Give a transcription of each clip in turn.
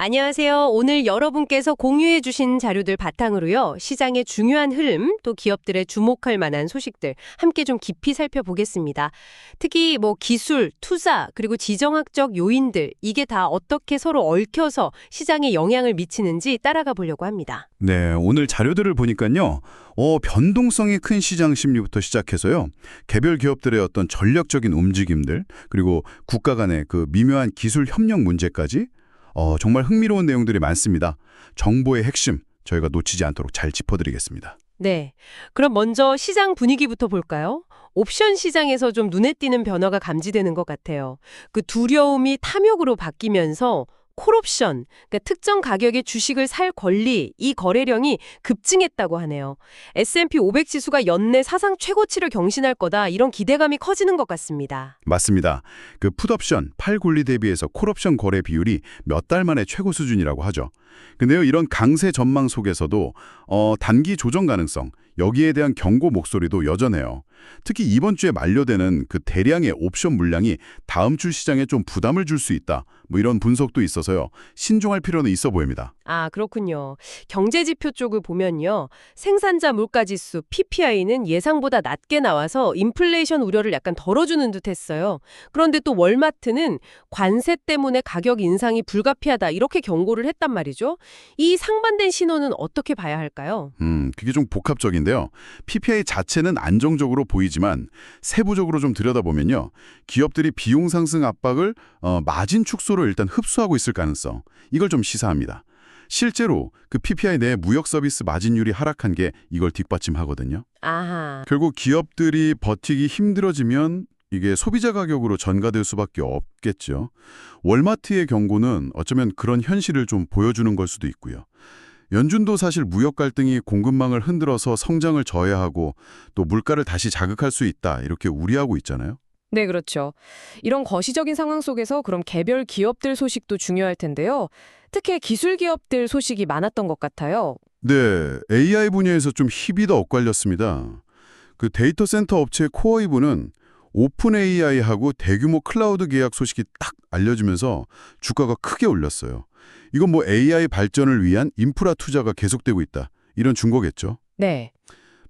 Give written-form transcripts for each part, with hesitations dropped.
안녕하세요. 오늘 여러분께서 공유해 주신 자료들 바탕으로요. 시장의 중요한 흐름, 또 기업들의 주목할 만한 소식들 함께 좀 깊이 살펴보겠습니다. 특히 기술, 투자, 그리고 지정학적 요인들 이게 다 어떻게 서로 얽혀서 시장에 영향을 미치는지 따라가 보려고 합니다. 네, 오늘 자료들을 보니까요. 변동성이 큰 시장 심리부터 시작해서요. 개별 기업들의 어떤 전략적인 움직임들, 그리고 국가 간의 그 미묘한 기술 협력 문제까지 정말 흥미로운 내용들이 많습니다. 정보의 핵심, 저희가 놓치지 않도록 잘 짚어드리겠습니다. 네. 그럼 먼저 시장 분위기부터 볼까요? 옵션 시장에서 좀 눈에 띄는 변화가 감지되는 것 같아요. 그 두려움이 탐욕으로 바뀌면서 콜옵션, 그러니까 특정 가격의 주식을 살 권리, 이 거래량이 급증했다고 하네요. S&P 500 지수가 연내 사상 최고치를 경신할 거다, 이런 기대감이 커지는 것 같습니다. 맞습니다. 그 풋옵션, 팔 권리 대비해서 콜옵션 거래 비율이 몇 달 만에 최고 수준이라고 하죠. 근데요, 이런 강세 전망 속에서도 단기 조정 가능성, 여기에 대한 경고 목소리도 여전해요. 특히 이번 주에 만료되는 그 대량의 옵션 물량이 다음 주 시장에 좀 부담을 줄 수 있다. 이런 분석도 있어서요. 신중할 필요는 있어 보입니다. 아, 그렇군요. 경제지표 쪽을 보면요. 생산자 물가지수 PPI는 예상보다 낮게 나와서 인플레이션 우려를 약간 덜어주는 듯했어요. 그런데 또 월마트는 관세 때문에 가격 인상이 불가피하다, 이렇게 경고를 했단 말이죠. 이 상반된 신호는 어떻게 봐야 할까요? 그게 좀 복합적인데요. PPI 자체는 안정적으로 보이지만 세부적으로 좀 들여다보면요. 기업들이 비용 상승 압박을 마진 축소로 일단 흡수하고 있을 가능성, 이걸 좀 시사합니다. 실제로 그 PPI 내 무역 서비스 마진율이 하락한 게 이걸 뒷받침하거든요. 아하. 결국 기업들이 버티기 힘들어지면 이게 소비자 가격으로 전가될 수밖에 없겠죠. 월마트의 경고는 어쩌면 그런 현실을 좀 보여주는 걸 수도 있고요. 연준도 사실 무역 갈등이 공급망을 흔들어서 성장을 저해하고 또 물가를 다시 자극할 수 있다, 이렇게 우려하고 있잖아요. 네, 그렇죠. 이런 거시적인 상황 속에서 그럼 개별 기업들 소식도 중요할 텐데요. 특히 기술 기업들 소식이 많았던 것 같아요. 네, AI 분야에서 좀 힘이 더 엇갈렸습니다. 그 데이터 센터 업체 코어이브는 오픈 AI하고 대규모 클라우드 계약 소식이 딱 알려지면서 주가가 크게 올랐어요. 이건 AI 발전을 위한 인프라 투자가 계속되고 있다, 이런 증거겠죠. 네.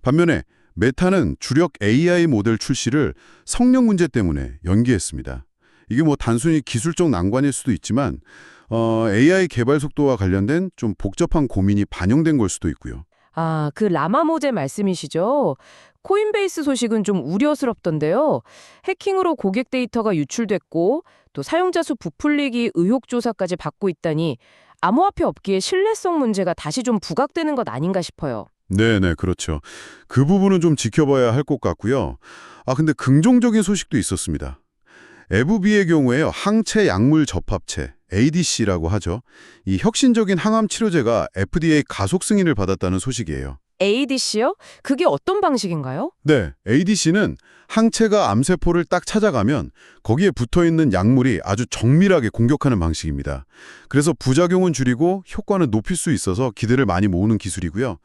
반면에 메타는 주력 AI 모델 출시를 성능 문제 때문에 연기했습니다. 이게 단순히 기술적 난관일 수도 있지만 AI 개발 속도와 관련된 좀 복잡한 고민이 반영된 걸 수도 있고요. 아, 그 라마 모델 말씀이시죠? 코인베이스 소식은 좀 우려스럽던데요. 해킹으로 고객 데이터가 유출됐고 또 사용자 수 부풀리기 의혹 조사까지 받고 있다니 암호화폐 업계의 신뢰성 문제가 다시 좀 부각되는 것 아닌가 싶어요. 네네, 그렇죠. 그 부분은 좀 지켜봐야 할 것 같고요. 근데 긍정적인 소식도 있었습니다. 에브비의 경우에요, 항체 약물 접합체, ADC라고 하죠. 이 혁신적인 항암 치료제가 FDA 가속 승인을 받았다는 소식이에요. ADC요? 그게 어떤 방식인가요? 네, ADC는 항체가 암세포를 딱 찾아가면 거기에 붙어있는 약물이 아주 정밀하게 공격하는 방식입니다. 그래서 부작용은 줄이고 효과는 높일 수 있어서 기대를 많이 모으는 기술이고요.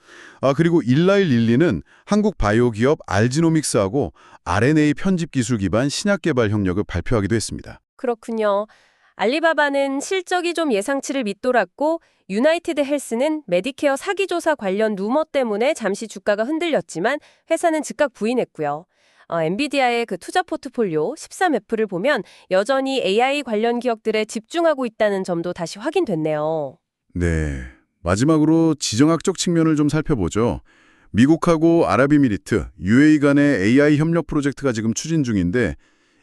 그리고 1112는 한국 바이오 기업 알지노믹스하고 RNA 편집 기술 기반 신약 개발 협력을 발표하기도 했습니다. 그렇군요. 알리바바는 실적이 좀 예상치를 밑돌았고 유나이티드 헬스는 메디케어 사기 조사 관련 루머 때문에 잠시 주가가 흔들렸지만 회사는 즉각 부인했고요. 엔비디아의 그 투자 포트폴리오 13F를 보면 여전히 AI 관련 기업들에 집중하고 있다는 점도 다시 확인됐네요. 네, 마지막으로 지정학적 측면을 좀 살펴보죠. 미국하고 아랍에미리트, UAE 간의 AI 협력 프로젝트가 지금 추진 중인데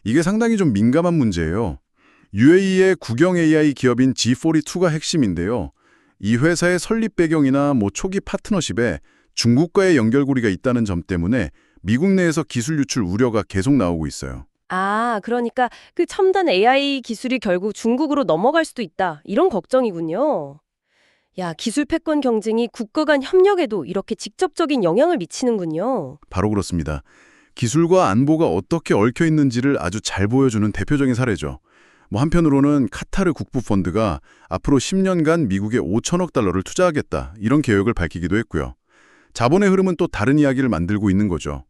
이게 상당히 좀 민감한 문제예요. UAE의 국영 AI 기업인 G42가 핵심인데요. 이 회사의 설립 배경이나 초기 파트너십에 중국과의 연결고리가 있다는 점 때문에 미국 내에서 기술 유출 우려가 계속 나오고 있어요. 아, 그러니까 그 첨단 AI 기술이 결국 중국으로 넘어갈 수도 있다, 이런 걱정이군요. 야, 기술 패권 경쟁이 국가 간 협력에도 이렇게 직접적인 영향을 미치는군요. 바로 그렇습니다. 기술과 안보가 어떻게 얽혀 있는지를 아주 잘 보여주는 대표적인 사례죠. 한편으로는 카타르 국부펀드가 앞으로 10년간 미국에 5천억 달러를 투자하겠다, 이런 계획을 밝히기도 했고요. 자본의 흐름은 또 다른 이야기를 만들고 있는 거죠.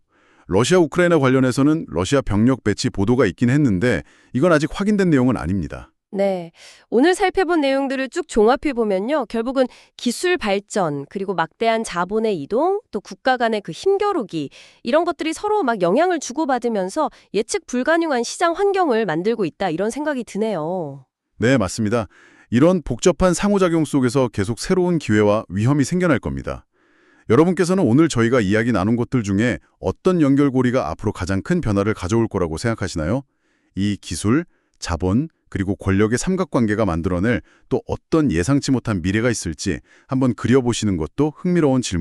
러시아 우크라이나 관련해서는 러시아 병력 배치 보도가 있긴 했는데 이건 아직 확인된 내용은 아닙니다. 네. 오늘 살펴본 내용들을 쭉 종합해 보면요. 결국은 기술 발전, 그리고 막대한 자본의 이동, 또 국가 간의 그 힘겨루기, 이런 것들이 서로 막 영향을 주고받으면서 예측 불가능한 시장 환경을 만들고 있다, 이런 생각이 드네요. 네, 맞습니다. 이런 복잡한 상호작용 속에서 계속 새로운 기회와 위험이 생겨날 겁니다. 여러분께서는 오늘 저희가 이야기 나눈 것들 중에 어떤 연결고리가 앞으로 가장 큰 변화를 가져올 거라고 생각하시나요? 이 기술, 자본, 그리고 권력의 삼각관계가 만들어낼 또 어떤 예상치 못한 미래가 있을지 한번 그려보시는 것도 흥미로운 질문